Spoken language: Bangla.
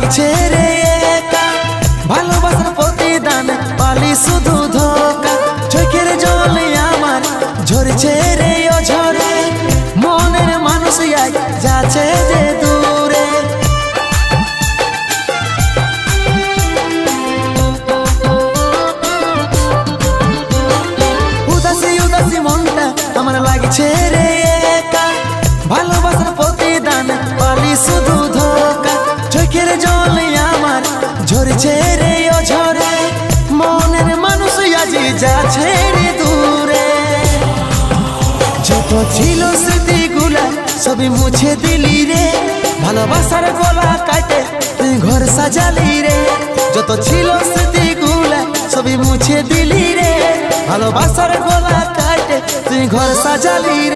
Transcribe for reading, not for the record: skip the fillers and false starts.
লাগছে রে একা, ভালোবাসার প্রতিদান পালি শুধু ধোকা। চোখের জলে আমার ঝরছে রে ও ঝরে, মনের মানুষ যাচ্ছে যে দূরে। উদাসী উদাসী মনটা আমার লাগছে রে একা, ভালোবাসার প্রতিদান পালি শুধু ধোকা। চোখের জলে আমার ঝরছে রে ও ঝরে, মনের মানুষ আজি যাচ্ছে রে দূরে। যত ছিল স্মৃতিগুলা সবই মুছে দিলি রে, ভালোবাসার গলা কাটে তুই ঘর সাজালি রে। যত ছিল স্মৃতিগুলা সবই মুছে দিলি রে, ভালোবাসার গলা কাটে তুই ঘর সাজালি রে।